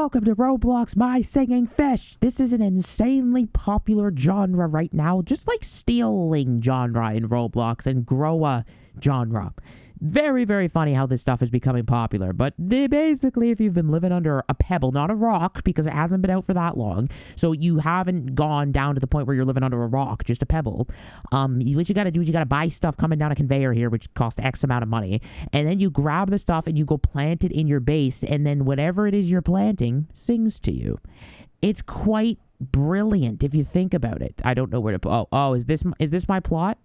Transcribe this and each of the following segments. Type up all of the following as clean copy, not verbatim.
welcome to Roblox My Singing Fish. This is an insanely popular genre right now, just like stealing genre in Roblox and grow a genre. Very, very funny how this stuff is becoming popular, but basically if you've been living under a pebble, not a rock, because it hasn't been out for that long, so you haven't gone down to the point where you're living under a rock, just a pebble, what you gotta do is you gotta buy stuff coming down a conveyor here, which costs X amount of money, and then you grab the stuff and you go plant it in your base, and then whatever it is you're planting sings to you. It's quite brilliant if you think about it. I don't know where to... Oh, is this my plot?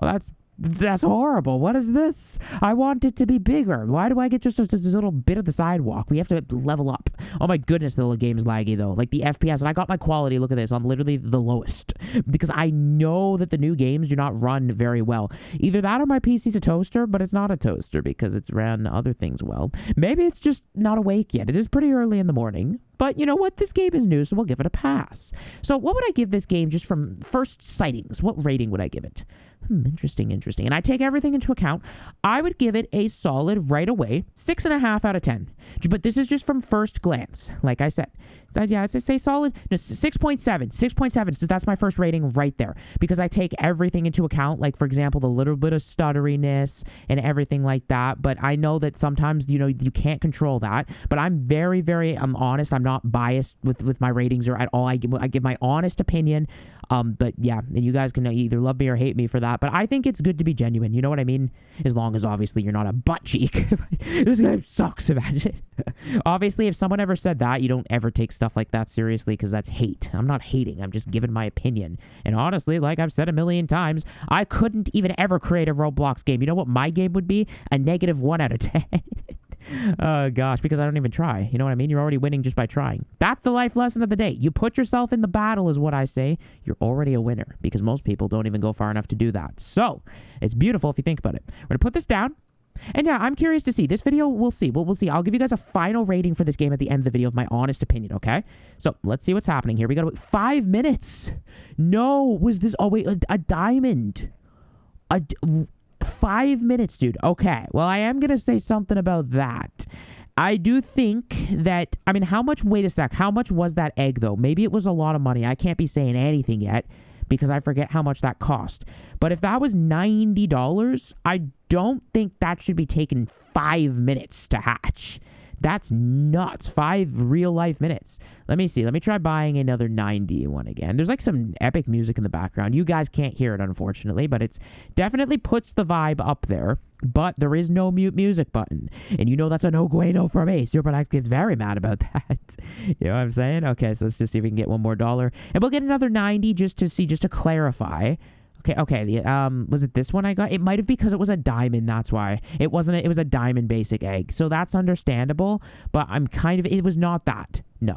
Oh, that's horrible. What is this? I want it to be bigger. Why do I get just this little bit of the sidewalk? We have to level up. Oh my goodness, the little game's laggy though. Like the FPS, and I got my quality, look at this, on literally the lowest. Because I know that the new games do not run very well. Either that or my PC's a toaster, but it's not a toaster because it's ran other things well. Maybe it's just not awake yet. It is pretty early in the morning. But you know what? This game is new, so we'll give it a pass. So what would I give this game just from first sightings? What rating would I give it? Interesting. And I take everything into account. I would give it a solid right away 6.5 out of 10. But this is just from first glance, like I said. Yeah, I'd say solid. No, 6.7. 6.7. So that's my first rating right there. Because I take everything into account. Like, for example, the little bit of stutteriness and everything like that. But I know that sometimes, you can't control that. But I'm very, very honest. I'm not biased with my ratings or at all. I give my honest opinion. But yeah, and you guys can either love me or hate me for that. But I think it's good to be genuine. You know what I mean? As long as obviously you're not a butt cheek. This game sucks, imagine. Obviously, if someone ever said that, you don't ever take stuff like that seriously because that's hate. I'm not hating. I'm just giving my opinion. And honestly, like I've said a million times, I couldn't even ever create a Roblox game. You know what my game would be? A -1 out of 10. Oh gosh, because I don't even try. You know what I mean? You're already winning just by trying. That's the life lesson of the day. You put yourself in the battle is what I say. You're already a winner because most people don't even go far enough to do that. So it's beautiful if you think about it. We're going to put this down. And yeah, I'm curious to see. This video, we'll see. We'll see. I'll give you guys a final rating for this game at the end of the video of my honest opinion, okay? So let's see what's happening here. We got 5 minutes. No, was this... Oh, wait, a diamond. 5 minutes, dude. Okay. Well, I am going to say something about that. I do think that... I mean, how much... Wait a sec. How much was that egg, though? Maybe it was a lot of money. I can't be saying anything yet because I forget how much that cost. But if that was $90, I don't think that should be taking 5 minutes to hatch. That's nuts. 5 real-life minutes. Let me see. Let me try buying another 91 again. There's like some epic music in the background. You guys can't hear it, unfortunately, but it's definitely puts the vibe up there. But there is no mute music button. And you know that's a no-bueno for me. Supermax gets very mad about that. You know what I'm saying? Okay, so let's just see if we can get one more dollar. And we'll get another 90 just to clarify. Okay. Was it this one I got? It might have because it was a diamond. That's why it wasn't. It was a diamond basic egg, so that's understandable. But it was not that. No,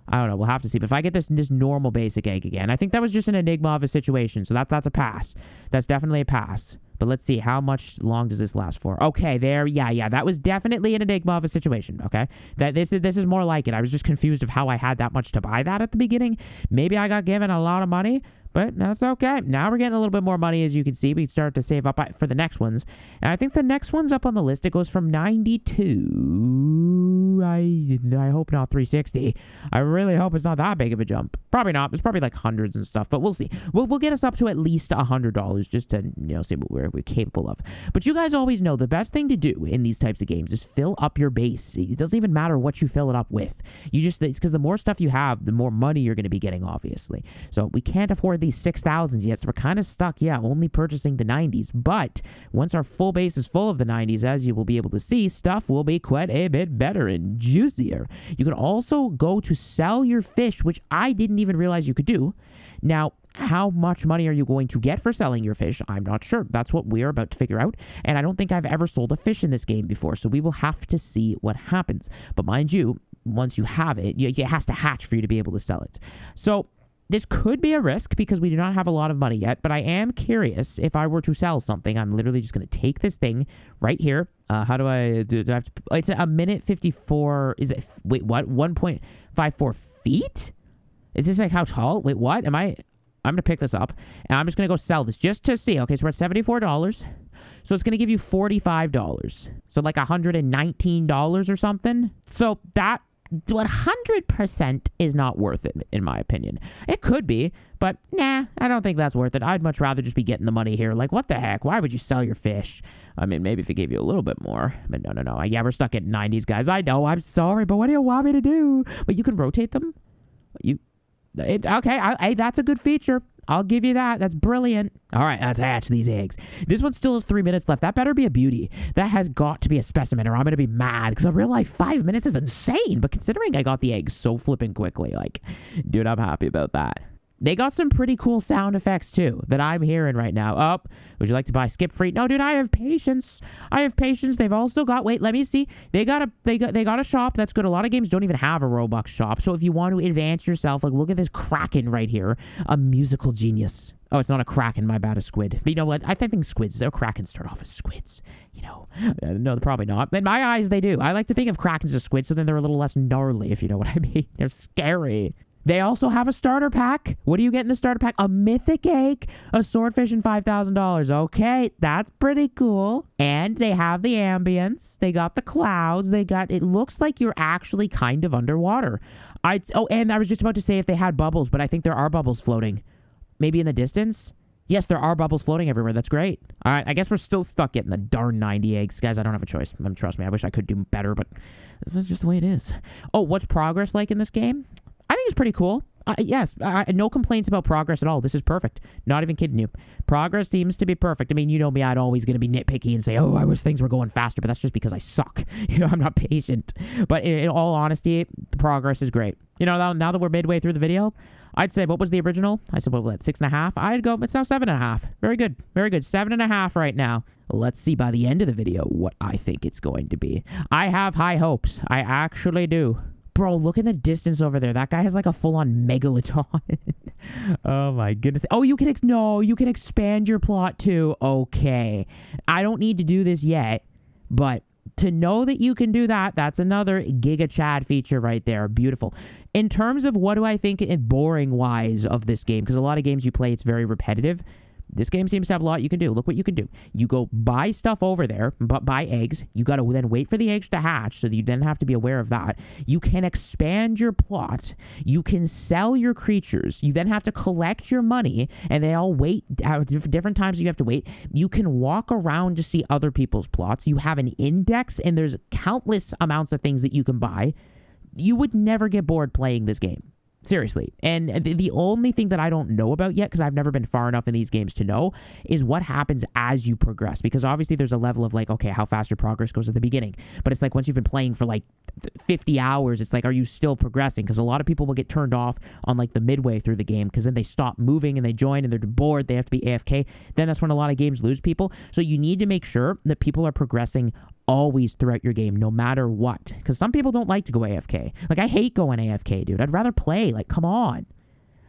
I don't know. We'll have to see. But if I get this normal basic egg again, I think that was just an enigma of a situation. So that's a pass. That's definitely a pass. But let's see, how much long does this last for? Okay, there, yeah, that was definitely an enigma of a situation, okay? This is more like it. I was just confused of how I had that much to buy that at the beginning. Maybe I got given a lot of money, but that's okay. Now we're getting a little bit more money, as you can see. We start to save up for the next ones. And I think the next one's up on the list. It goes from 92, I hope not 360. I really hope it's not that big of a jump. Probably not. It's probably like hundreds and stuff, but we'll see. We'll get us up to at least $100 just to, see what we're capable of. But you guys always know the best thing to do in these types of games is fill up your base. It doesn't even matter what you fill it up with. It's because the more stuff you have, the more money you're going to be getting, obviously. So we can't afford these 6,000s yet, so we're kind of stuck, only purchasing the 90s. But once our full base is full of the 90s, as you will be able to see, stuff will be quite a bit better and juicier. You can also go to sell your fish, which I didn't even realize you could do. Now, how much money are you going to get for selling your fish? I'm not sure. That's what we're about to figure out. And I don't think I've ever sold a fish in this game before, so we will have to see what happens. But mind you, once you have it, it has to hatch for you to be able to sell it. So this could be a risk because we do not have a lot of money yet, but I am curious if I were to sell something. I'm literally just going to take this thing right here. How do I do? Do I have to? It's a minute 54. Is it? Wait, what? 1.54 feet? Is this like how tall? Wait, what? I'm going to pick this up, and I'm just going to go sell this just to see. Okay, so we're at $74. So it's going to give you $45. So like $119 or something. So that 100% is not worth it, in my opinion. It could be, but nah, I don't think that's worth it. I'd much rather just be getting the money here. Like, what the heck? Why would you sell your fish? I mean, maybe if it gave you a little bit more. But no. Yeah, we're stuck at 90s, guys. I know. I'm sorry, but what do you want me to do? But you can rotate them? Okay, that's a good feature. I'll give you that. That's brilliant. All right, let's hatch these eggs. This one still has 3 minutes left. That better be a beauty. That has got to be a specimen, or I'm going to be mad, because in real life, 5 minutes is insane. But considering I got the eggs so flipping quickly, like, dude, I'm happy about that. They got some pretty cool sound effects, too, that I'm hearing right now. Oh, would you like to buy skip free? No, dude, I have patience. They've also got, wait, let me see. They got a shop. That's good. A lot of games don't even have a Roblox shop. So if you want to advance yourself, like, look at this Kraken right here. A musical genius. Oh, it's not a Kraken, my bad, a squid. But you know what? I think squids, or Krakens start off as squids. You know, no, probably not. In my eyes, they do. I like to think of Krakens as squids, so then they're a little less gnarly, if you know what I mean. They're scary. They also have a starter pack. What do you get in the starter pack? A mythic egg, a swordfish, and $5,000. Okay, that's pretty cool. And they have the ambience. They got the clouds. It looks like you're actually kind of underwater. And I was just about to say if they had bubbles, but I think there are bubbles floating. Maybe in the distance? Yes, there are bubbles floating everywhere. That's great. All right, I guess we're still stuck getting the darn 90 eggs. Guys, I don't have a choice. Trust me, I wish I could do better, but this is just the way it is. Oh, what's progress like in this game? I think it's pretty cool. Yes, no complaints about progress at all. This is perfect. Not even kidding you. Progress seems to be perfect. I mean, you know me, I'd always going to be nitpicky and say, oh, I wish things were going faster, but that's just because I suck. You know, I'm not patient. But in all honesty, progress is great. You know, now that we're midway through the video, I'd say, what was the original? I said, what was that, 6.5? I'd go, it's now 7.5. Very good. 7.5 right now. Let's see by the end of the video what I think it's going to be. I have high hopes. I actually do. Bro, look at the distance over there. That guy has like a full-on megalodon. Oh my goodness. Oh, you can expand your plot too. Okay. I don't need to do this yet, but to know that you can do that, that's another Giga Chad feature right there. Beautiful. In terms of what do I think boring-wise of this game, because a lot of games you play, it's very repetitive. This game seems to have a lot you can do. Look what you can do. You go buy stuff over there, buy eggs. You got to then wait for the eggs to hatch, so that you then have to be aware of that. You can expand your plot. You can sell your creatures. You then have to collect your money, and they all wait at different times you have to wait. You can walk around to see other people's plots. You have an index, and there's countless amounts of things that you can buy. You would never get bored playing this game. Seriously. And the only thing that I don't know about yet, because I've never been far enough in these games to know, is what happens as you progress. Because obviously there's a level of like, okay, how fast your progress goes at the beginning. But it's like once you've been playing for like 50 hours, it's like, are you still progressing? Because a lot of people will get turned off on like the midway through the game, because then they stop moving and they join and they're bored. They have to be AFK. Then that's when a lot of games lose people. So you need to make sure that people are progressing always throughout your game, no matter what. Because some people don't like to go AFK. Like, I hate going AFK, dude. I'd rather play. Like, come on.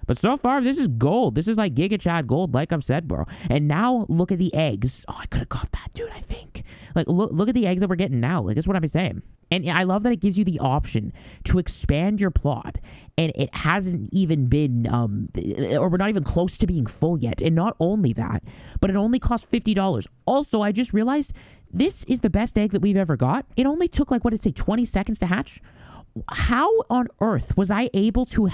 But so far, this is gold. This is like Giga Chad gold, like I've said, bro. And now, look at the eggs. Oh, I could have got that, dude, I think. Like, look at the eggs that we're getting now. Like, that's what I'm saying. And I love that it gives you the option to expand your plot. And it hasn't even been, or we're not even close to being full yet. And not only that, but it only costs $50. Also, I just realized this is the best egg that we've ever got. It only took, like, what did it say, 20 seconds to hatch? How on earth was I able to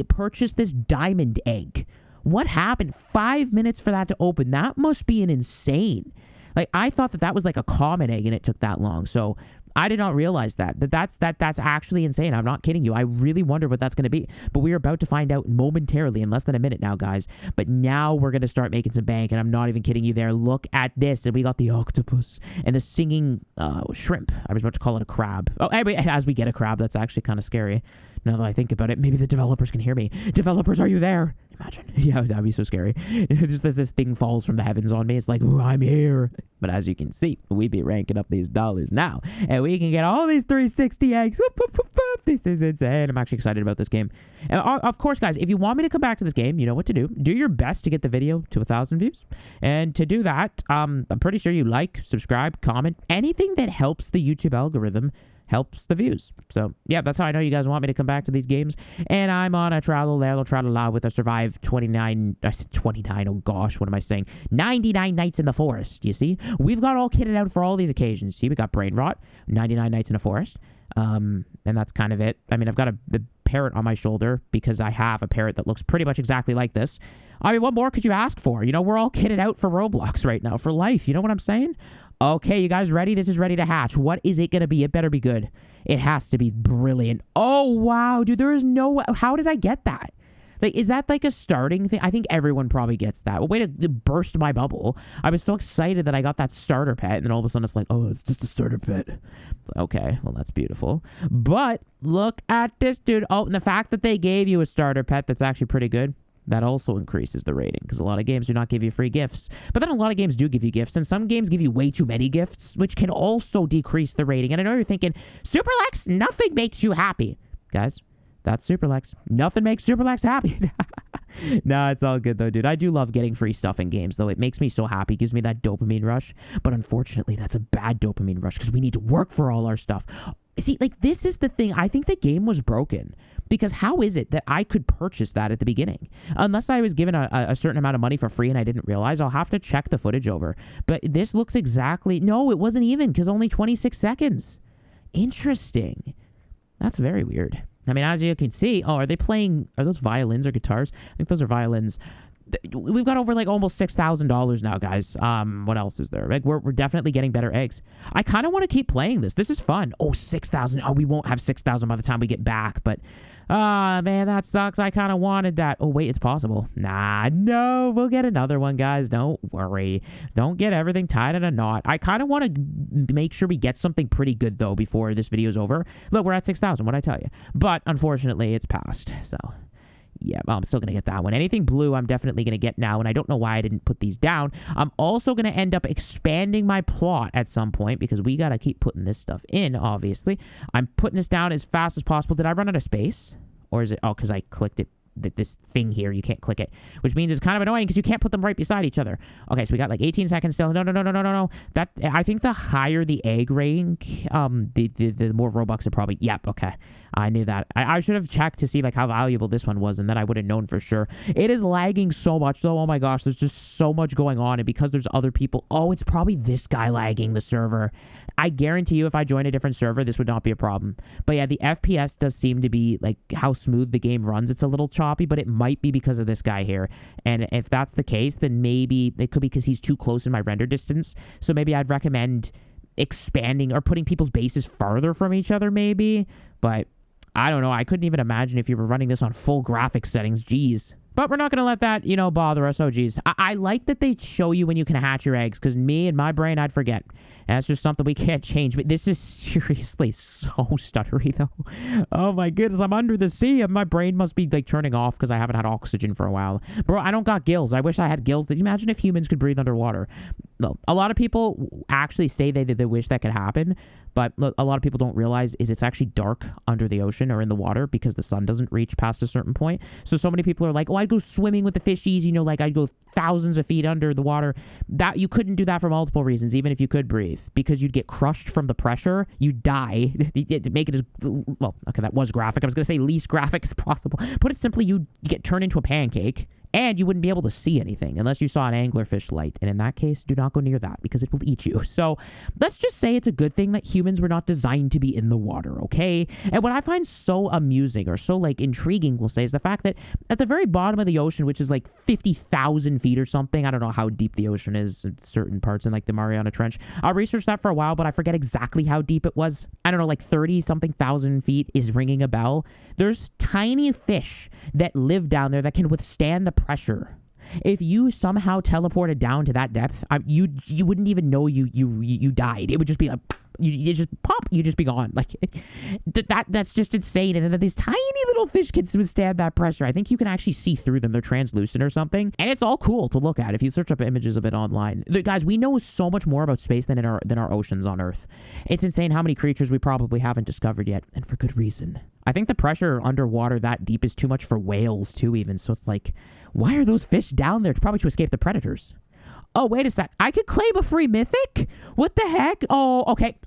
purchase this diamond egg? What happened? 5 minutes for that to open. That must be an insane. Like, I thought that was like a common egg and it took that long. So I did not realize that's actually insane. I'm not kidding you. I really wonder what that's going to be. But we're about to find out momentarily, in less than a minute now, guys. But now we're going to start making some bank, and I'm not even kidding you there. Look at this. And we got the octopus and the singing shrimp. I was about to call it a crab. Oh, anyway, as we get a crab, that's actually kind of scary. Now that I think about it, maybe the developers can hear me. Developers, are you there? Imagine. Yeah, that'd be so scary. Just as this thing falls from the heavens on me, it's like, ooh, I'm here. But as you can see, we be ranking up these dollars now, and we can get all these 360 eggs. Whoop, whoop, whoop, whoop. This is insane. I'm actually excited about this game. And of course, guys, if you want me to come back to this game, you know what to do. Do your best to get the video to 1,000 views. And to do that, I'm pretty sure you like, subscribe, comment, anything that helps the YouTube algorithm helps the views. So, yeah, that's how I know you guys want me to come back to these games. And I'm on a tra-la-la with a survive 29... I said 29, oh gosh, what am I saying? 99 nights in the forest, you see? We've got all kitted out for all these occasions. See, we got brain rot, 99 nights in a forest. And that's kind of it. I mean, I've got a parrot on my shoulder because I have a parrot that looks pretty much exactly like this. I mean, what more could you ask for? You know, we're all kitted out for Roblox right now, for life. You know what I'm saying? Okay, you guys ready? This is ready to hatch. What is it going to be? It better be good. It has to be brilliant. Oh, wow, dude, there is no way. How did I get that? Like, is that like a starting thing? I think everyone probably gets that. Well, way to burst my bubble. I was so excited that I got that starter pet, and then all of a sudden it's like, oh, it's just a starter pet. Okay, well, that's beautiful. But look at this, dude. Oh, and the fact that they gave you a starter pet that's actually pretty good, that also increases the rating, because a lot of games do not give you free gifts. But then a lot of games do give you gifts, and some games give you way too many gifts, which can also decrease the rating. And I know you're thinking, Superlex, nothing makes you happy. Guys, that's Superlex. Nothing makes Superlex happy. Nah, it's all good though, dude. I do love getting free stuff in games, though. It makes me so happy. It gives me that dopamine rush. But unfortunately, that's a bad dopamine rush because we need to work for all our stuff. See, like, this is the thing. I think the game was broken because how is it that I could purchase that at the beginning? Unless I was given a certain amount of money for free and I didn't realize, I'll have to check the footage over. But this looks exactly... No, it wasn't even because only 26 seconds. Interesting. That's very weird. I mean, as you can see... Oh, are they playing... Are those violins or guitars? I think those are violins. We've got over like almost $6,000 now, guys. What else is there? Like, we're definitely getting better eggs. I kind of want to keep playing this. This is fun. Oh, 6,000. Oh, we won't have 6,000 by the time we get back, but man, that sucks. I kind of wanted that. Oh, wait, it's possible. Nah, no, we'll get another one, guys. Don't worry. Don't get everything tied in a knot. I kind of want to make sure we get something pretty good, though, before this video's over. Look, we're at 6,000. What'd I tell you? But unfortunately, it's passed, so... Yeah, well, I'm still going to get that one. Anything blue, I'm definitely going to get now, and I don't know why I didn't put these down. I'm also going to end up expanding my plot at some point because we got to keep putting this stuff in, obviously. I'm putting this down as fast as possible. Did I run out of space? Or is it... Oh, because I clicked it. This thing here, you can't click it, which means it's kind of annoying because you can't put them right beside each other. Okay, so we got like 18 seconds still. No. That, I think the higher the egg rating, the more Robux it probably... Yep, okay. I knew that. I should have checked to see like how valuable this one was, and then I would have known for sure. It is lagging so much though. Oh my gosh, there's just so much going on, and because there's other people... Oh, it's probably this guy lagging the server. I guarantee you if I joined a different server, this would not be a problem. But yeah, the FPS does seem to be like how smooth the game runs. It's a little choppy, but it might be because of this guy here. And if that's the case, then maybe it could be because he's too close in my render distance. So maybe I'd recommend expanding or putting people's bases farther from each other, maybe. But I don't know. I couldn't even imagine if you were running this on full graphics settings. Jeez. But we're not going to let that, you know, bother us. Oh, geez. I like that they show you when you can hatch your eggs, because me and my brain, I'd forget. And that's just something we can't change. But this is seriously so stuttery, though. Oh, my goodness. I'm under the sea, and my brain must be, like, turning off because I haven't had oxygen for a while. Bro, I don't got gills. I wish I had gills. Can you imagine if humans could breathe underwater? No. A lot of people actually say they wish that could happen. But a lot of people don't realize is it's actually dark under the ocean or in the water because the sun doesn't reach past a certain point. So many people are like, oh, I'd go swimming with the fishies, you know, like I'd go thousands of feet under the water. That you couldn't do that for multiple reasons, even if you could breathe, because you'd get crushed from the pressure. You'd die. To make it as, well, okay, that was graphic. I was going to say least graphic as possible. Put it simply, you get turned into a pancake. And you wouldn't be able to see anything unless you saw an anglerfish light. And in that case, do not go near that because it will eat you. So let's just say it's a good thing that humans were not designed to be in the water, okay? And what I find so amusing or so, like, intriguing, we'll say, is the fact that at the very bottom of the ocean, which is like 50,000 feet or something, I don't know how deep the ocean is in certain parts in, like, the Mariana Trench. I researched that for a while, but I forget exactly how deep it was. I don't know, like 30-something thousand feet is ringing a bell. There's tiny fish that live down there that can withstand the pressure. If you somehow teleported down to that depth, you wouldn't even know you died. It would just be like you just pop, you just be gone. Like that's just insane. And then these tiny little fish can withstand that pressure. I think you can actually see through them. They're translucent or something, and it's all cool to look at if you search up images of it online. Guys, we know so much more about space than our oceans on Earth. It's insane how many creatures we probably haven't discovered yet, and for good reason. I think the pressure underwater that deep is too much for whales too, even. So it's like, why are those fish down there? It's probably to escape the predators. Oh, wait a sec. I could claim a free mythic? What the heck? Oh, okay.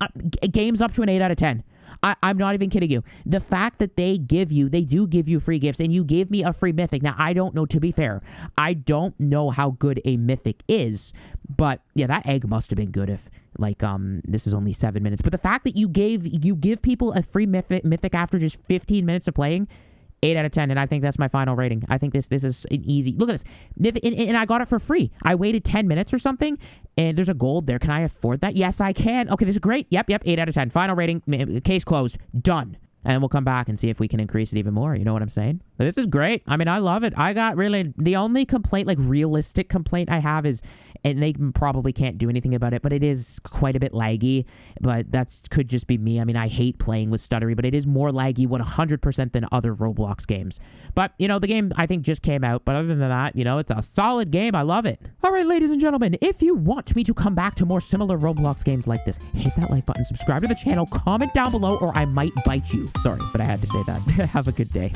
Game's up to an 8 out of 10. I'm not even kidding you. The fact that they do give you free gifts, and you gave me a free mythic. Now, I don't know, to be fair, I don't know how good a mythic is, but yeah, that egg must have been good if, like, this is only 7 minutes. But the fact that you give people a free mythic after just 15 minutes of playing, 8 out of 10, and I think that's my final rating. I think this is an easy... Look at this. And I got it for free. I waited 10 minutes or something, and there's a gold there. Can I afford that? Yes, I can. Okay, this is great. Yep, 8 out of 10. Final rating, case closed. Done. And we'll come back and see if we can increase it even more. You know what I'm saying? But this is great. I mean, I love it. I got really... The only complaint, like realistic complaint I have is... And they probably can't do anything about it, but it is quite a bit laggy. But that could just be me. I mean, I hate playing with stuttery, but it is more laggy 100% than other Roblox games. But, you know, the game, I think, just came out. But other than that, you know, it's a solid game. I love it. All right, ladies and gentlemen, if you want me to come back to more similar Roblox games like this, hit that like button, subscribe to the channel, comment down below, or I might bite you. Sorry, but I had to say that. Have a good day.